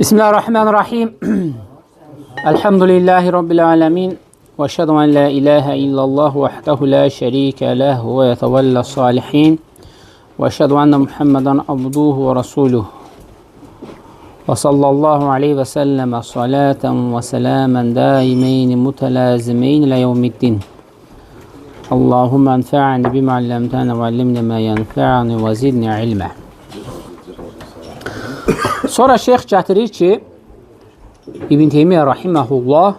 Bismillahirrahmanirrahim. Elhamdülillahi Rabbil alemin. Ve eşhedü en la ilahe illallah vahdehu la şerike lehu ve yetevella salihin. Ve eşhedü enne Muhammeden abduhu ve rasuluhu. Ve sallallahu aleyhi ve sellem salaten ve selamen daimeyn mutelazimeyn ila yevmiddin. Allahümme enfa'ni bima allamtana ve allimni ma yenfa'ni ve zidni ilme. Sonra şeyh gətirir ki, İbn Teymiyyə rahiməhullah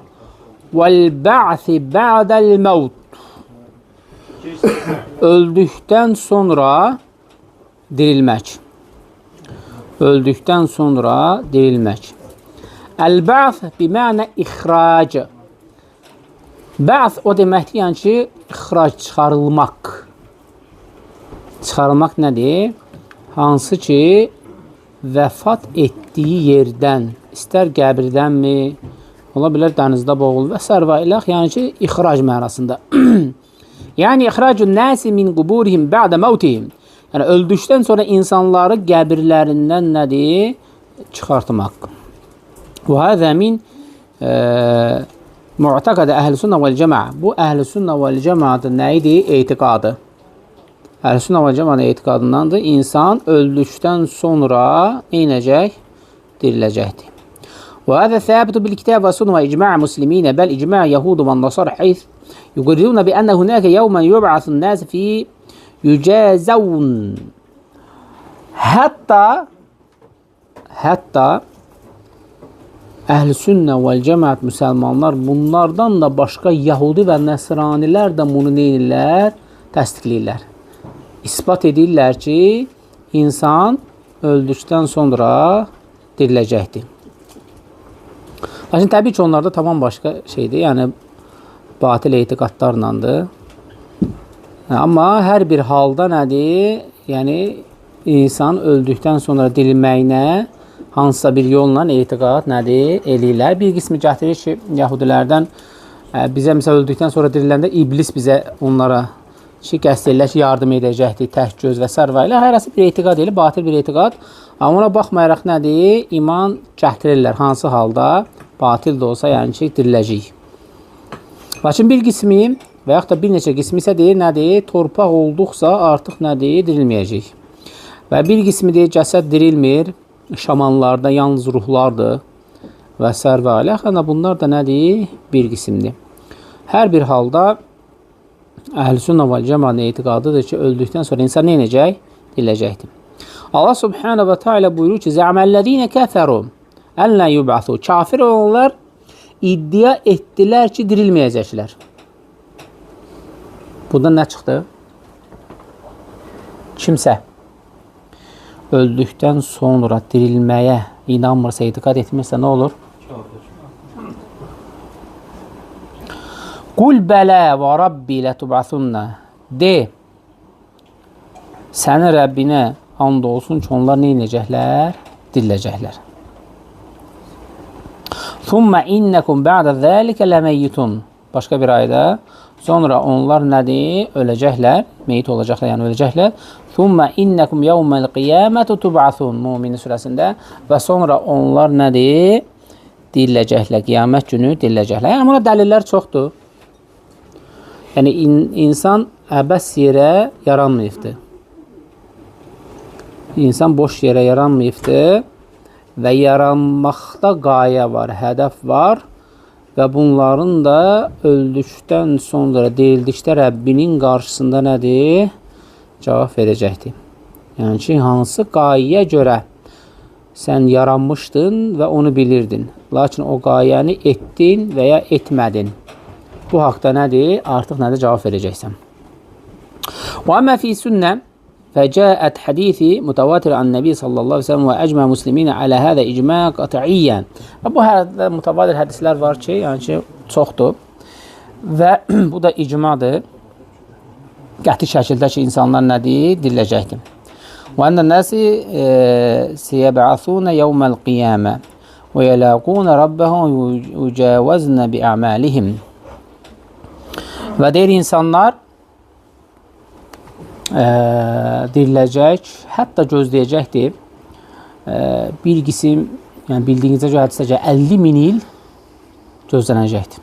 vəl-bə'si bə'dəl-məvt, öldükdən sonra dirilmək. Öldükdən sonra dirilmək. Əl-bə's bimənə ixrac. Bə's o deməkdir, yəni ki, ixrac, çıxarılmaq. Çıxarılmaq nədir? Hansı ki, vəfat etdiyi yerdən, istər qəbirdənmi, ola bilər dənizdə boğulur və sərva iləx, yəni ki, ixrac mənasında. Yəni, ixracun nəsi min quburihim bə'də məvtihim. Yəni, öldükdən sonra insanları qəbirlərindən nədir? Çıxartmaq. Və həzə min mu'təqədə əhl-sünnə vəl-cəmə. Bu, əhl-sünnə vəl-cəmədir nəyidir? Etiqadı. Əhl-Sünnə və Cəmaətin etiqadındandır. İnsan öldükdən sonra neynəcək? Diriləcəkdir. Və həzə səbitu bil-kitab və sünnə və icma' muslimin, bəl icma' yəhud və nasar heyth yuqirruna bi ənə hunəkə yevmən yub'asun nas fi yücəzəvun. Hətta Əhl-Sünnə və Cəmaət müsəlmanlar bunlardan da başqa yəhudi və nəsranilər də bunu neynirlər? Təsdiqləyirlər. İspat edirlər ki, insan öldükdən sonra diriləcəkdir. Lakin təbii ki, onlarda tamam başqa şeydir, yəni batil etiqadlarlandır. Amma hər bir halda nədir? Yəni, insan öldükdən sonra dirilməyinə hansısa bir yolla etiqad nədir? Eləyirlər. Bir qismi gətirir ki, yahudilərdən bizə məsəl öldükdən sonra diriləndə iblis bizə onlara qəsd edirlər ki, yardım edəcəkdir, tək göz və s. ilə. Hər hansı bir etiqad edir, batil bir etiqad. Amma ona baxmayaraq nədir? İman gətirirlər. Hansı halda? Batil də olsa, yəni ki, diriləcək. Lakin bir qismi və yaxud da bir neçə qismi isə deyir, nədir? Torpaq olduqsa artıq nədir? Dirilməyəcək. Və bir qismi deyir, cəsəd dirilmir. Şamanlarda yalnız ruhlardır və s. ilə. Bunlar da nədir? Bir qismdir. Hər bir halda Əhl-Sünnə və Cəmaətin etiqadıdır ki, öldükdən sonra insan neynəcək? Diriləcəkdir. Allah Subhanahu və Teala buyurur ki, Zə'məl-ləzīnə kəfəru ən lə yub'asu. Kafir olanlar iddia etdilər ki, dirilməyəcəklər. Bundan nə çıxdı? Kimsə öldükdən sonra dirilməyə inanmırsa, etiqad etmirsə nə olur? Qul bələ və Rabbi lətub'asunna. De, sənin Rəbbinə and olsun ki, onlar neynəcəklər? Diriləcəklər. Thumma innəkum bə'də zəlikə ləməyyitun. Başqa bir ayda, sonra onlar nədir? Öləcəklər, meyit olacaqlar, yəni öləcəklər. Thumma innəkum yevməl qiyamətu tub'asun. Müminin surəsində. Və sonra onlar nədir? Diriləcəklər, qiyamət günü diriləcəklər. Yəni, buna dəlillər çoxdur. Yəni, insan əbəs yerə yaranmayıbdır. İnsan boş yerə yaranmayıbdır və yaranmaqda qayə var, hədəf var və bunların da öldükdən sonra deyildikdə Rəbbinin qarşısında nədir? Cavab verəcəkdir. Yəni ki, hansı qayəyə görə sən yaranmışdın və onu bilirdin. Lakin o qayəni etdin və ya etmədin. Bu haqda nədir? Artıq nədir? Cavab verəcəksən. Və əmmə fi sünnə fəcəət hədisi mütəvatir an Nəbi sallallahu aleyhi ve sellem və əcmə musliminə alə hədə icmə qatiyyən. Və bu mütəvatir hədislər var ki, yəni ki, çoxdur. Və bu da icmadır. Qəti şəkildə ki, insanlar nədir? Diriləcəkdir. Və əndə nəsi siyəbə'asunə yevməl qiyamə və yələqunə rabbəhum yücəvəznə bi'əməlihim. Və deyir, insanlar diriləcək, hətta gözləyəcəkdir bir qisim yəni bildiyinizə görə hədisdə ki, 50.000 il gözlənəcəkdir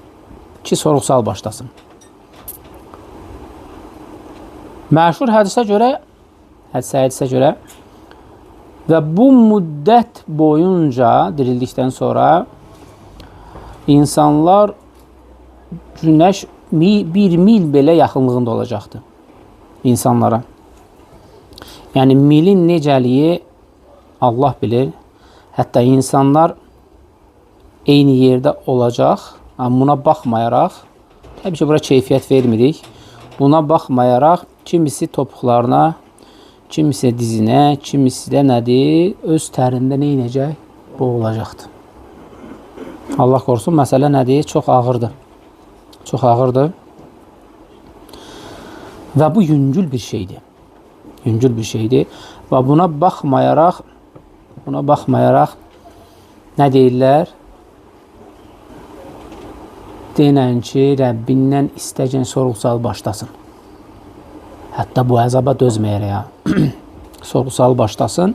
ki, sorğu-sual başlasın. Məşhur hədisə görə və bu müddət boyunca dirildikdən sonra insanlar günəş 1 mil belə yaxınlığında olacaqdır insanlara. Yəni milin necəliyi Allah bilir. Hətta insanlar eyni yerdə olacaq. Buna baxmayaraq, təbii ki, bura keyfiyyət vermirik. Buna baxmayaraq, kimisi topuqlarına, kimisi dizinə, kimisi də nədir? Öz tərində neynəcək? Boğulacaqdır. Allah qorusun, məsələ nədir? Çox ağırdır. Çox ağırdır. Və bu yüngül bir şeydir. Yüngül bir şeydir. Və buna baxmayaraq nə deyirlər? Denən ki, Rəbbindən istəyən sorğu-sual başlasın. Hətta bu əzaba dözməyərək sorğu-sual başlasın.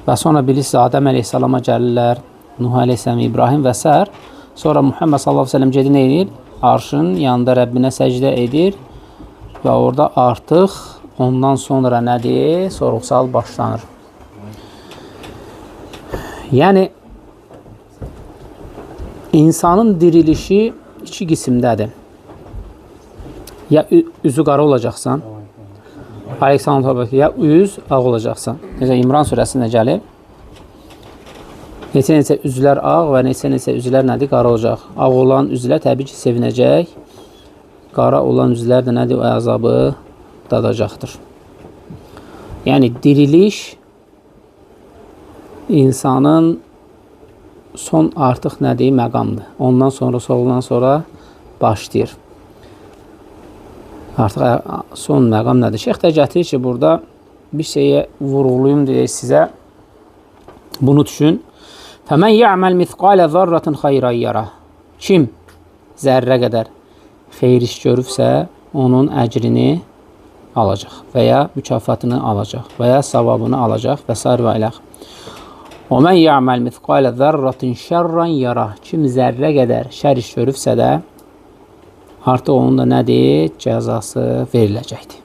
Və sonra bilirsiniz, Adəm əleyhissalama gəlirlər, Nuh əleyhissalam, İbrahim və s. Sonra Muhammed sallallahu əleyhi və səlləm gedir, nə edir? Arşın yanında Rəbbinə səcdə edir və orada artıq ondan sonra nədir? Sorğu-sual başlanır. Yəni, insanın dirilişi iki qismdədir. Ya üzü qara olacaqsan, ya üz ağ olacaqsan. Necə İmran surəsində gəlir. Neçə üzlər ağ və neçə üzlər nədir? Qara olacaq. Ağ olan üzlər təbii ki, sevinəcək. Qara olan üzlər də nədir? O əzabı dadacaqdır. Yəni, diriliş insanın son artıq nədir? Məqamdır. Ondan sonra başlayır. Artıq son məqam nədir? Şeyx də gətirir ki, burada bir şeyə vurğulayım deyə sizə. Bunu düşün. Fəmən yə'məl mithqalə zərrətin xeyrən yarah. Kim zərrə qədər xeyir iş görübsə, onun əcrini alacaq və ya mükafatını alacaq və ya savabını alacaq və s. və iləx. O mən yə'məl mithqalə zərrətin şərrən yarah. Kim zərrə qədər şər iş görübsə də, artıq onun da nədir? Cəzası veriləcəkdir.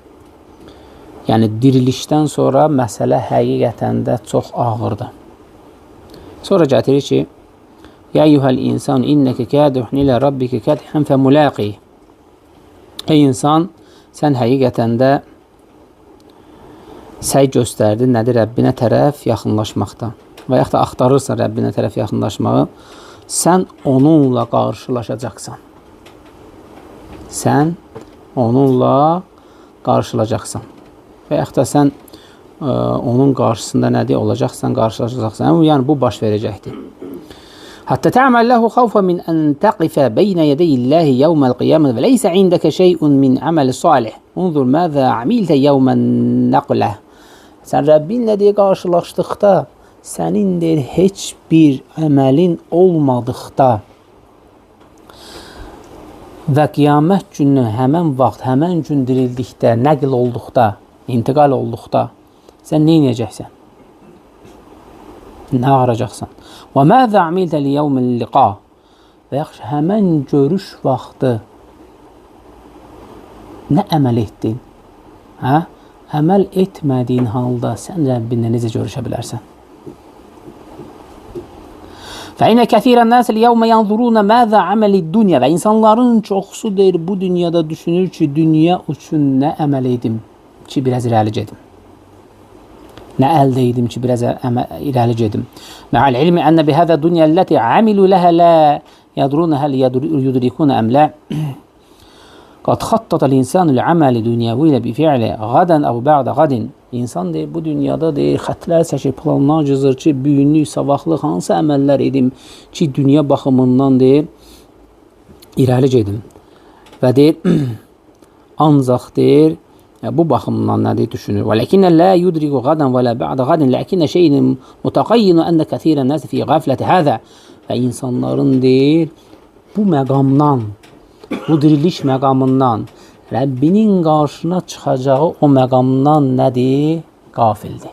Yəni, dirilişdən sonra məsələ həqiqətən də çox ağırdır. Sonra gətirir ki, Ya eyyuhəl insan innəkə kədihun ilə rabbikə kədihən fəmulaqi. Ey insan, sən həqiqətən də səy göstərdin nədir? Rəbbinə tərəf yaxınlaşmaqda. Və yaxud da axtarırsan Rəbbinə tərəf yaxınlaşmağı, sən onunla qarşılaşacaqsan. Sən onunla qarşılaşacaqsan. Və yaxud da sən onun qarşısında nədir olacaqsan, qarşılaşacaqsan. Yəni, bu baş verəcəkdir. Hətta tə'məl ləhu xavfə min ən təqifə beynə yədəyillahi yevməl qiyamət və leysə indəkə şeyun min əməli salih. Unzur məzə amiltə yevmən nəqlə. Sən Rəbbinlə deyə qarşılaşdıqda, sənin deyir, heç bir əməlin olmadıqda və qiyamət günü həmən vaxt, həmən gün dirildikdə, nəql olduqda, intiqal olduqda, sən nə inəcəksən? Nə arayacaqsan? Və məzə amiltə liyevmən liqa. Və yaxşı, həmən görüş vaxtı nə əməl etdin? Əməl etmədiyin halda sən Rəbbinlə necə görüşə bilərsən? فَإِنَّ كَثِيرَ النَّاسِ الْيَوْمَ يَنْظُرُونَ مَاذَا عَمَلِ الدُّنْيَا. Və insanların çoxsu deyir, bu dünyada düşünür ki, dünya üçün nə əməl edim ki, biraz irəli gedim. Nə əldə edim ki, biraz irəli gedim. Mə'al ilmi ənə bihəzə dünya əlləti amilu ləhə lə yədrunə həl yudrikunə əmlə. Qad xattata l'insanu l'amali dünyəvi ilə bifi'li qadən əv bə'də qadin. İnsan deyir, bu dünyada deyir, xətlər çəkir, planlar cızır ki, büyünlük, savaqlıq, hansı əməllər edim ki, dünya baxımından deyir, irəli gedim. Və deyir, ancaq deyir, bu baxımdan nədir düşünür. Və ləkinnə lə yudriku qadən və lə bə'də qadin, ləkinnə şeyinin mutaqayyinu ənnə kəthirən nəsi fi qafləti həzə. Və insanların deyir, bu məqamdan, bu diriliş məqamından, Rəbbinin qarşına çıxacağı o məqamdan nədir? Qafildir.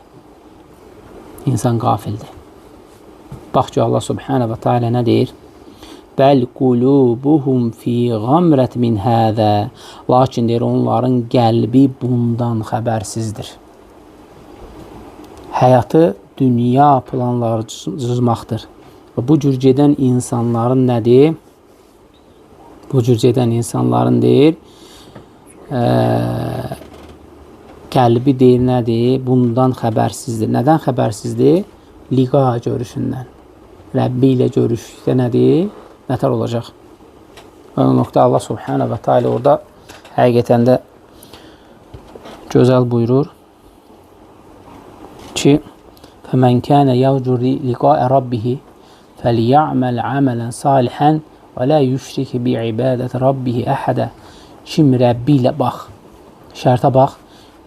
İnsan qafildir. Bax ki, Allah subhanahu və teala nə deyir? Bəl qulubuhum fi gamrət min həzə. Lakin deyir, onların qəlbi bundan xəbərsizdir. Həyatı dünya planları cızmaqdır. Və bu cür gedən insanların nədir? Bu cür gedən insanların deyir, qəlbi deyir nədir? Bundan xəbərsizdir. Nədən xəbərsizdir? Liqa görüşündən. Rəbbi ilə görüşükdə nədir? Nətər olacaq? Və o nöqtə Allah subhanahu və teala orada həqiqətən də gözəl buyurur ki, فَمَنْ كَانَ يَرْجُو لِقَاءَ رَبِّهِ فَلْيَعْمَلْ عَمَلًا صَالِحًا وَلَا يُشْرِكْ بِعِبَادَةِ رَبِّهِ أَحَدًا. Kim Rəbbi ilə bax, şərtə bax,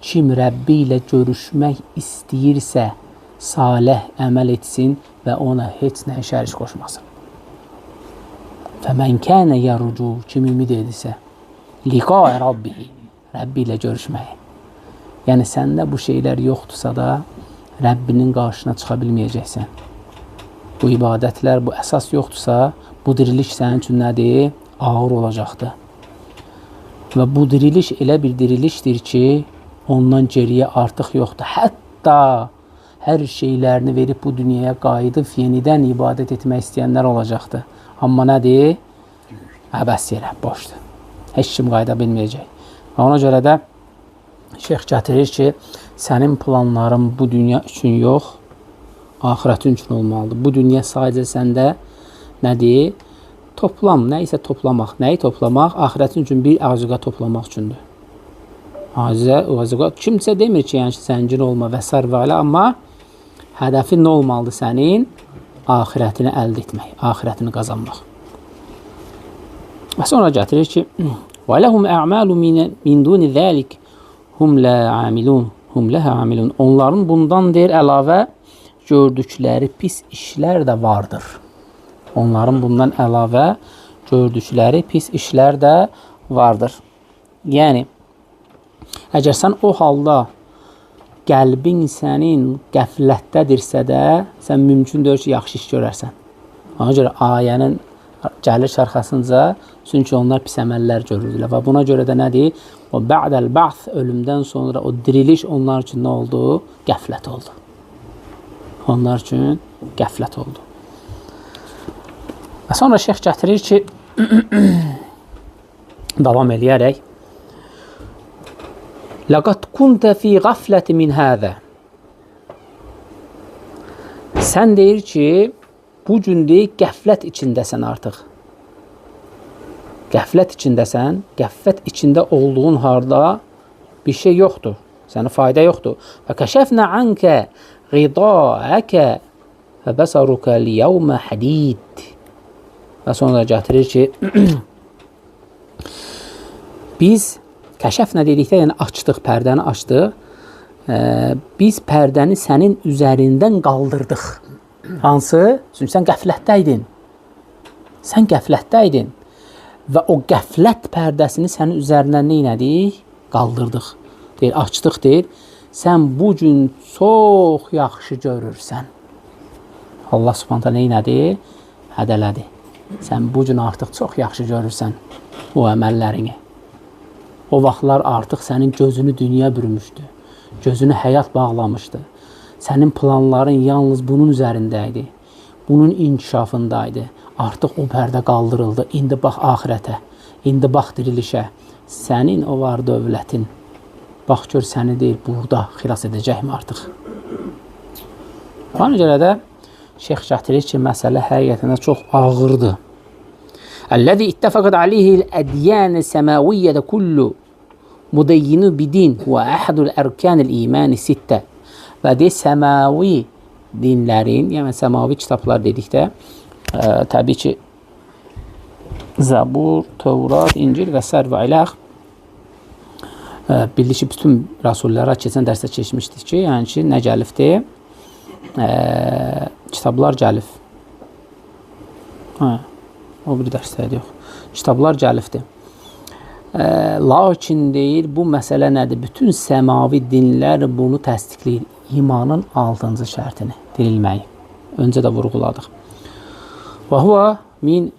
kim Rəbbi ilə görüşmək istəyirsə, salih əməl etsin və ona heç nə şərik qoşmasın. فَمَنْ كَانَ يَرْجُو, kim ümid edirsə, لِقَاءَ رَبِّهِ, Rəbbi ilə görüşməyi. Yəni səndə bu şeylər yoxdursa da Rəbbinin qarşına çıxa bilməyəcəksən. Bu ibadətlər, bu əsas yoxdursa, bu diriliş sənin üçün nədir? Ağır olacaqdır. Və bu diriliş elə bir dirilişdir ki, ondan geriyə artıq yoxdur. Hətta hər şeylərini verib bu dünyaya qayıdıb yenidən ibadət etmək istəyənlər olacaqdır. Amma nədir? Əbəs yerə, boşdur. Heç kim qayıda bilməyəcək. Və ona görə də şeyx gətirir ki, sənin planların bu dünya üçün yox, axirətin üçün olmalıdır. Bu dünya sadəcə səndə nədir? Toplam, nə isə toplamaq. Nəyi toplamaq? Axirətin üçün bir əzuqa toplamaq üçündür. Əzuqa, kimsə demir ki, yəni zəngin olma və s. və alə, amma hədəfin nə olmalıdır sənin? Axirətini əldə etmək, axirətini qazanmaq. Və sonra gətirir ki, وَلَهُمْ أَعْمَالُ مِنْ دُونِ ذَلِكَ هُمْ لَا عَامِلُونَ hum ləhə amilun. Onların bundan deyir əlavə gördükləri pis işlər də vardır. Onların bundan əlavə gördükləri pis işlər də vardır. Yəni, əgər sən o halda qəlbin sənin qəflətdədirsə də, sən mümkündür ki, yaxşı iş görərsən. Ona görə ayənin gəlir şərxəsincə, çünki onlar pis əməllər görürdülər. Və buna görə də nədir? O bə'dəl bə'th, ölümdən sonra o diriliş onlar üçün nə oldu? Qəflət oldu. Onlar üçün qəflət oldu. Və sonra şeyx gətirir ki, davam eləyərək, لَقَدْ كُنْتَ فِي غَفْلَةِ مِنْ هَذَا. Sən deyir ki, bu gün deyir, qəflət içindəsən artıq. Qəflət içindəsən, qəflət içində olduğun harda bir şey yoxdur. Sənə fayda yoxdur. Və kəşəfnə ankə ğidâəkə və bəsarukə liyəvmə hədid. Və sonra gətirir ki, biz kəşəfnə dedikdə, yəni açdıq, pərdəni açdıq. Biz pərdəni sənin üzərindən qaldırdıq. Hansı? Çünki sən qəflətdəydin. Sən qəflətdəydin. Və o qəflət pərdəsini sənin üzərindən neynədik? Qaldırdıq. Deyir, açdıq deyir. Sən bu gün çox yaxşı görürsən. Allah subhanətə neynədi? Hədələdi. Sən bu gün artıq çox yaxşı görürsən o əməllərini. O vaxtlar artıq sənin gözünü dünya bürümüşdü. Gözünü həyat bağlamışdı. Sənin planların yalnız bunun üzərində idi. Bunun inkişafındaydı. Artıq o pərdə qaldırıldı. İndi bax axirətə. İndi bax dirilişə. Sənin o var dövlətin. Bax gör səni deyir, burada xilas edəcəkmi artıq? Ona görə də şeyx gətirir ki, məsələ həqiqətən çox ağırdır. Əl-ləzi ittəfəqət aleyhil ədiyən səməviyyədə kullu mudeyyinu bidin və əhədul ərkanil imani sittə. Və deyir, səmavi dinlərin, yəni səmavi kitablar dedikdə, təbii ki, Zəbur, Tövrat, İncil və sər və iləx bildik ki, bütün rasullara keçən dərsdə keçmişdik ki, yəni ki, nə gəlifdir? Kitablar gəlif. O bir dərsdəydi yox. Kitablar gəlifdir. Lakin deyir, bu məsələ nədir? Bütün səmavi dinlər bunu təsdiqləyir. İmanın 6-cı şərtini, dirilməyi. Öncə də vurğuladıq. وهو من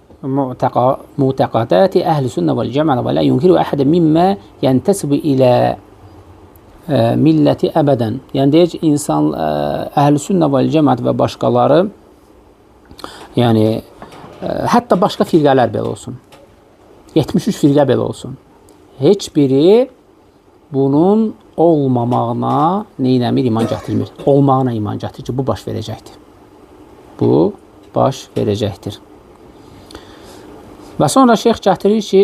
معتقدات أهل السنة والجماعة ولا ينكر أحد مما ينتسب إلى milləti əbədən. Yəni deyək ki, insan əhl-i sünnə və cəmaət və başqaları, yəni hətta başqa firqələr belə olsun. 73 firqə belə olsun. Heç biri bunun olmamağına neynəmir, iman gətirmir. Olmağına iman gətirir ki, bu baş verəcəkdir. Bu baş verəcəkdir. Və sonra şeyx gətirir ki,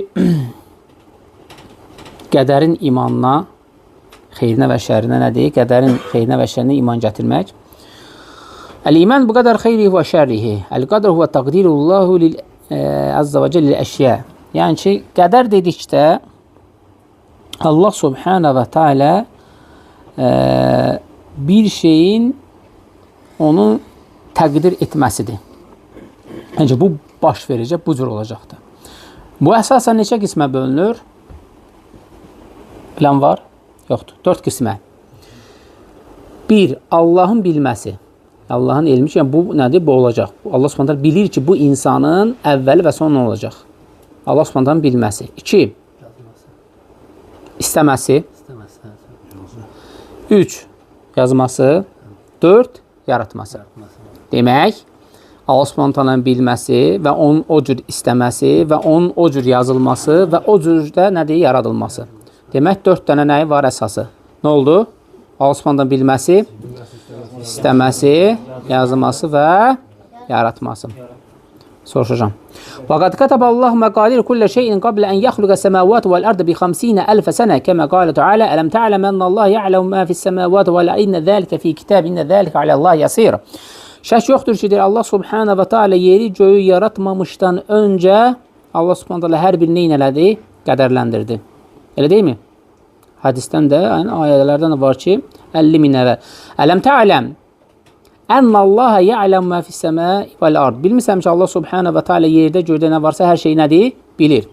qədərin imanına, xeyrinə və şərinə nədir? Qədərin xeyrinə və şərinə iman gətirmək. Əl-iman bu qədər xeyri və şərrihi. Əl-qədər huvə təqdirullahu azza və cəllə əşyə. Yəni ki, qədər dedikdə Allah subhanə və teala bir şeyin onu təqdir etməsidir. Yəni bu baş verəcək, bu cür olacaqdır. Bu əsasən neçə qismə bölünür? Bilən var? Yoxdur. 4 qismə. 1. Allahın bilməsi. Allahın elmi ki, yəni bu nədir? Bu olacaq. Allah Subhanahu bilir ki, bu insanın əvvəli və sonu olacaq. Allah Subhanahu bilməsi. 2. İstəməsi. 3. Yazması. 4. Yaratması. Demək, Allah Subhanahu bilməsi və onun o cür istəməsi və onun o cür yazılması və o cürdə nədir? Yaradılması. Demək, 4 dənə nəyi var əsası? Nə oldu? Allah Subhanahu bilməsi, istəməsi, yazılması və yaratması. Soruşacağım. وَقَدْ كَتَبَ اللّٰهُ مَقَادِرُ كُلَّ شَيْءٍ قَبْلَ أَنْ يَخْلُقَ السَّمَاوَاتِ وَالْأَرْضَ ب50,000 سَنَةٍ كَمَا قَالَ تَعَالَى أَلَمْ تَعْلَمْ أَنَّ اللّٰهَ يَعْلَمُ مَا فِي السَّمَاوَاتِ وَإِنَّ ذَلِكَ فِي كِتَابٍ إِنَّ ذَلِكَ عَلَى اللّٰهِ يَسِيرٌ. Şək yoxdur ki, Allah Subhanahu və Teala yeri göyü yaratmamışdan öncə Allah Subhanahu hər bir neyin elədi? Qədərləndirdi. Elə deyilmi? Hadisdən də, yəni ayələrdən də var ki, 50 min əvvəl. Ələm tə'ələm ənəllaha ya'ləm mə fis-səmai vəl-ard. Bilmirsən ki, Allah Subhanahu və Teala yerdə göydə nə varsa hər şey nədir? Bilir.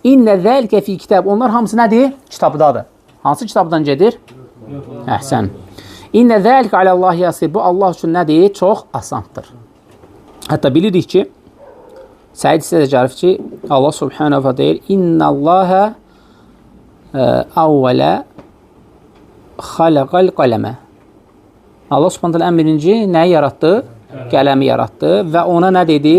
İnnə zəlikə fi kitab. Onlar hamısı nədir? Kitabdadır. Hansı kitabdan gedir? Əhsən. İnnə zəlikə aləllahi yasir. Bu Allah üçün nədir? Çox asandır. Hətta bilirik ki, Səid isə də gəlib ki, Allah Subhanahu və deyir, İnnəllaha əvvələ xaləqəl qələmə. Allah Subhanahu ən birinci nəyi yaratdı? Qələmi yaratdı və ona nə dedi?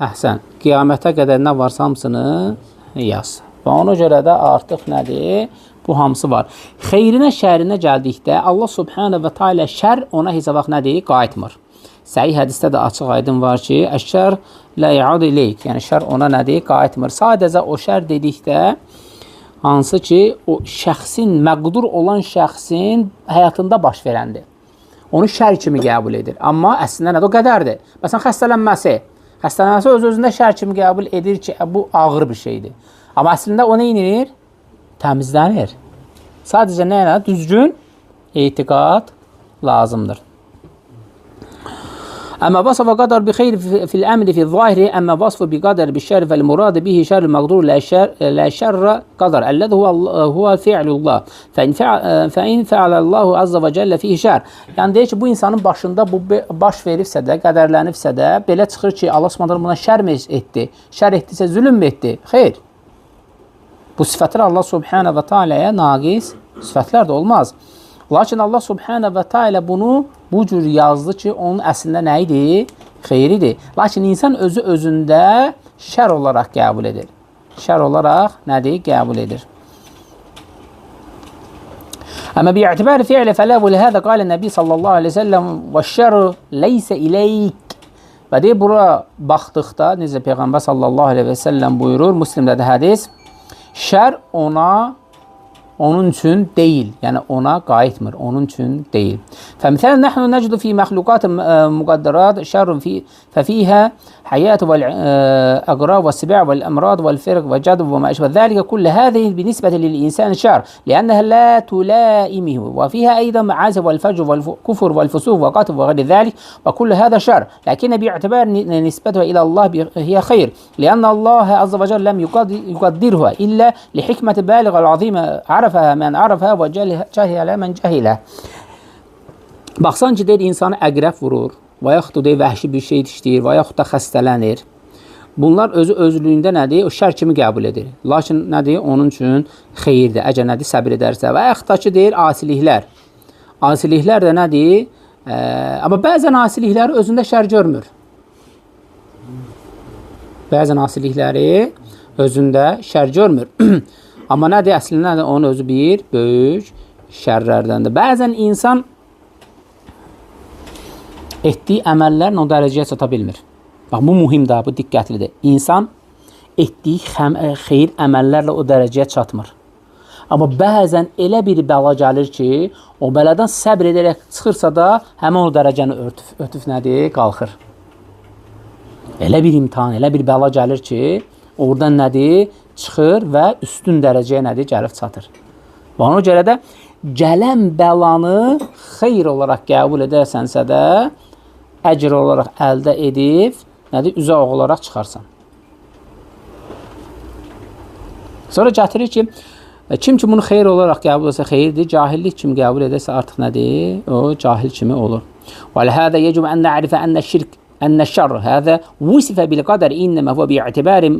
Əhsən, qiyamətə qədər nə varsa hamısını yaz. Və ona görə də artıq nədir? Bu hamısı var. Xeyrinə, şərinə gəldikdə Allah Subhanahu və Teala şər ona heç vaxt nədir? Qayıtmır. Səhih hədisdə də açıq aydın var ki, əşşər lə yəud ileyk. Yəni şər ona nədir? Qayıtmır. Sadəcə o şər dedikdə hansı ki, o şəxsin, məqdur olan şəxsin həyatında baş verəndir. Onu şər kimi qəbul edir. Amma əslində nədir? O qədərdir. Məsələn, xəstələnməsi. Xəstələnməsi öz-özündə şər kimi qəbul edir ki, bu ağır bir şeydir. Amma əslində o nə edir? Təmizlənir. Sadəcə nə edir? Düzgün etiqad lazımdır. أما وصف قدر بخير في الأمر في الظاهر أما وصف بقدر بالشر فالمراد به شر المقدور لا شر قدر الذي هو فعل الله فإن فعل الله عز وجل فيه şər. Yəni deyir ki, bu insanın başında bu baş veribsə də, qədərlənibsə də, belə çıxır ki, Allah Subhanahu buna şər etdi. Şər etdisə zülm etdi. Xeyr. Bu sifətlər Allah Subhanahu və Teala'ya naqis sifətlər də olmaz. Lakin Allah Subhanahu və Teala bunu bu cür yazdı ki, onun əslində nə idi? Xeyridir. Lakin insan özü özündə şər olaraq qəbul edir. Şər olaraq nədir? Qəbul edir. Amma bi'tibari fi'li fələ və lihədə qalə Nəbi sallallahu aleyhi ve sellem və şəru leysə ileyk. Və deyir, bura baxdıqda, necə Peyğəmbər sallallahu aleyhi ve sellem buyurur, Müslimdə də hədis, şər onun üçün deyil. Yəni ona qayıtmır. Onun üçün deyil. فمثلا نحن نجد في مخلوقات مقدرات شر ففيها حياة والأغراض والسباع والأمراض والفرق والجدب وما أشبه ذلك كل هذه بالنسبة للإنسان شر لأنها لا تلائمه وفيها أيضا معاصي والفجر والكفر والفسوق وقتل وغير ذلك وكل هذا شر لكن باعتبار نسبتها إلى الله هي خير لأن الله عز وجل لم يقدرها إلا لحكمة بالغة العظيمة عرفها من عرفها وجهلها من جهلها. Baxsan ki, deyir, insanı əqrəb vurur, və yaxud da deyir, vəhşi bir şey işləyir, və yaxud da xəstələnir. Bunlar özlüyündə nədir? O şər kimi qəbul edir. Lakin nədir? Onun üçün xeyirdir. Əgər nədir? Səbir edərsə. Və yaxud da ki, deyir, asiliklər. Asiliklər də nədir? Amma bəzən asilikləri özündə şər görmür. Bəzən asilikləri özündə şər görmür. Amma nədir? Əslində nədir? Onun özü bir böyük şərlərdəndir. Bəzən insan etdiyi əməllərlə o dərəcəyə çata bilmir. Bax, bu mühimdir, bu diqqətlidir. İnsan etdiyi xeyir əməllərlə o dərəcəyə çatmır. Amma bəzən elə bir bəla gəlir ki, o bəladan səbr edərək çıxırsa da, həmin o dərəcəni ötüb nədir? Qalxır. Elə bir imtihan, elə bir bəla gəlir ki, oradan nədir? Çıxır və üstün dərəcəyə nədir? Gəlib çatır. Və ona görə də gələn bəlanı xeyr olaraq qəbul edərsənsə də, əcr olaraq əldə edib, nədir? Uzaq olaraq çıxarsan. Sonra gətirir ki, kim ki bunu xeyr olaraq qəbul etsə xeyirdir, cahillik kimi qəbul edərsə artıq nədir? O cahil kimi olur. وَلَهَذَا يَجُبْ أَنْ نَعْرِفَ أن الشر هذا وصف بالقدر إنما هو باعتبار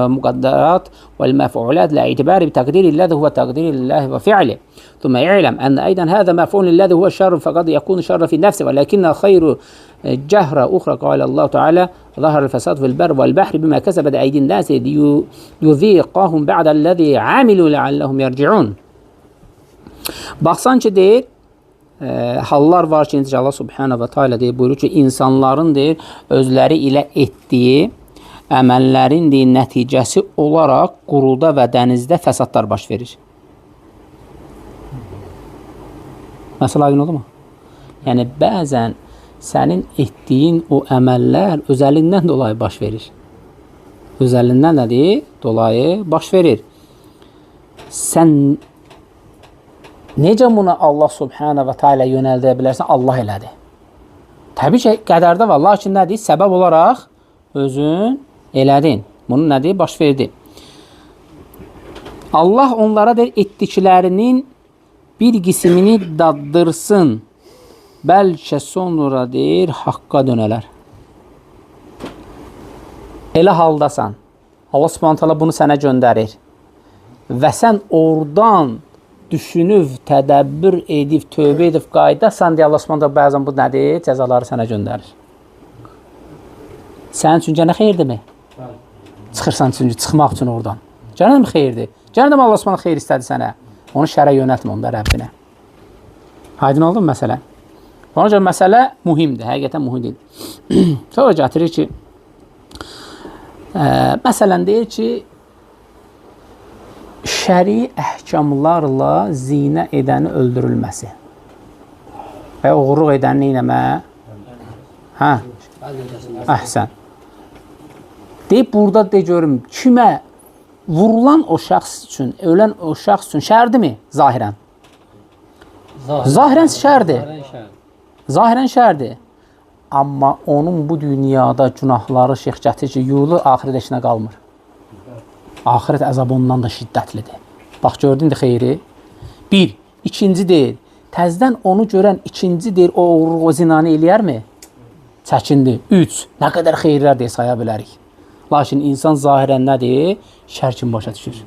مقدرات والمفعولات لا اعتبار بتقدير الله هو تقدير الله وفعله ثم يعلم أن أيضا هذا مفعول لله هو الشر فقد يكون شر في النفس ولكن خير جهرة أخرى قال الله تعالى ظهر الفساد في البر والبحر بما كسبت أيدي الناس ليذيقهم بعد الذي عملوا لعلهم يرجعون. Baxsan ki deyir, hallar var ki, Allah Subhanahu wa Taala deyir, buyurur ki, insanların deyir, özləri ilə etdiyi əməllərin deyir, nəticəsi olaraq quruda və dənizdə fəsadlar baş verir. Məsələ aydın oldu mu? Yəni, bəzən sənin etdiyin o əməllər özəlindən dolayı baş verir. Özəlindən nədir? Dolayı baş verir. Sən necə buna Allah Subhanahu wa Taala yönəldə bilərsən? Allah elədi. Təbii ki, qədərdə var. Lakin nədir? Səbəb olaraq özün elədin. Bunu nədir? Baş verdi. Allah onlara deyir, etdiklərinin bir qismini daddırsın. Bəlkə sonra deyir, haqqa dönələr. Elə haldasan. Allah Subhanahu Taala bunu sənə göndərir. Və sən oradan düşünüb, tədəbbür edib, tövbə edib, qaydasan deyə Allah Subhanahu Taala bəzən bu nədir? Cəzaları sənə göndərir. Sənin üçün gənə xeyirdirmi? Çıxırsan çünki çıxmaq üçün oradan. Gənə mi xeyirdir? Gənə də Allah Subhanahu xeyir istədi sənə. Onu şərə yönəltmə onda Rəbbinə. Aydın oldu mu məsələ? Ona görə məsələ mühimdir, həqiqətən mühim deyil. Sonra gətirir ki, məsələn deyir ki, şəri əhkamlarla zinə edəni öldürülməsi və oğurluq edəni neynəmə? Hə? Əhsən. Deyib, burada de görüm, kimə vurulan o şəxs üçün, ölən o şəxs üçün şərdirmi? Zahirən. Zahirən şərdir. Zahirən şərdir. Amma onun bu dünyada günahları şeyx gətirir ki, yuyulur, axirət işinə qalmır. Axirət əzabı ondan da şiddətlidir. Bax, gördün də xeyri. Bir. İkinci deyir, təzdən onu görən ikinci deyir, o uğurluq, o zinanı eləyərmi? Çəkindi. Üç. Nə qədər xeyirlər deyə saya bilərik. Lakin insan zahirən nədir? Şər kimi başa düşür.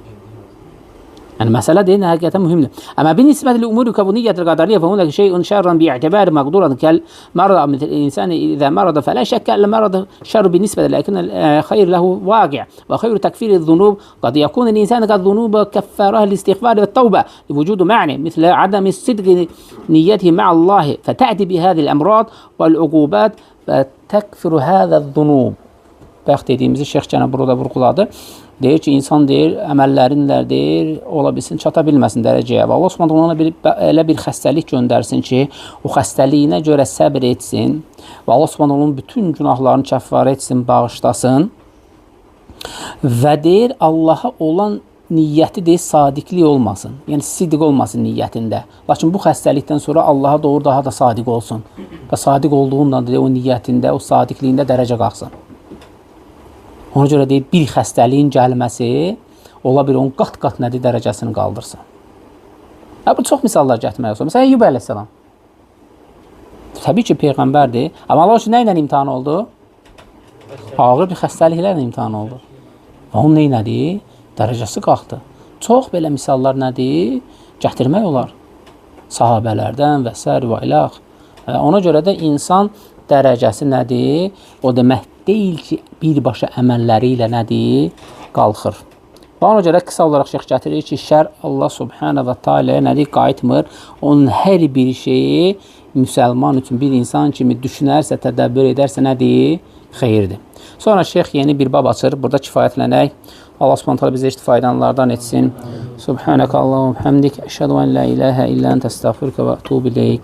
Yəni, məsələ deyil, həqiqətən mühümdür. Əmə binisbət li-umuri kəbuniyyətil qadariyyə fə hunək şeyun şərran bi'tibari məqduran kəl mərada insani izə mərada fələ şəkkə əllə mərada şərru binisbət ləkin xeyr ləhu vaqi' və xeyru təkfiri zunub qad yakun l'insani qad zunuba kəffərah l-istighfar və təvbə li-vücudu ma'ni mislə adami sidqi niyyətihi ma'allahi fətə'ti bihəzi l-əmrad və-l-uqubat və təkfiru həzə zunub. Bəx dediyimizi şeyx gənə burada vurğuladı. Deyir ki, insan deyir, əməllərinlə deyir, ola bilsin, çata bilməsin dərəcəyə. Və Allah Subhanahu ona elə bir xəstəlik göndərsin ki, o xəstəliyinə görə səbr etsin və Allah Subhanahu onun bütün günahlarını kəffara etsin, bağışlasın və deyir, Allaha olan niyyəti deyir, sadiqlik olmasın. Yəni, sidq olmasın niyyətində. Lakin bu xəstəlikdən sonra Allaha doğru daha da sadiq olsun və sadiq olduğundan deyir, o niyyətində, o sadiqliyində dərəcə qalxsın. Ona görə deyir, bir xəstəliyin gəlməsi ola bir onun qat-qat nədir dərəcəsini qaldırsın. Bu çox misallar gətirmək olsun. Məsələn, Eyyub əleyhissalam. Təbii ki, Peyğəmbərdir. Amma Allah üçün nə ilə imtihan oldu? Ağır bir xəstəliklərlə imtihan oldu. Onun nə nədir? Dərəcəsi qalxdı. Çox belə misallar nədir? Gətirmək olar. Sahabələrdən və s. və iləx. Ona görə də insan dərəcəsi nədir? O demək deyil ki, birbaşa əməlləri ilə nədir? Qalxır. Və ona görə qısa olaraq şeyx gətirir ki, şər Allah subhanə və teala nədir? Qayıtmır. Onun hər bir şeyi müsəlman üçün bir insan kimi düşünərsə, tədəbbür edərsə nədir? Xeyirdir. Sonra şeyx yeni bir bab açır. Burada kifayətlənək. Allah subhanə teala bizə faydalanlardan etsin. Subhanəkə Allahumma hamdik. Əşhədu en la ilahə illə ente estağfiruke və etûbü ileyk.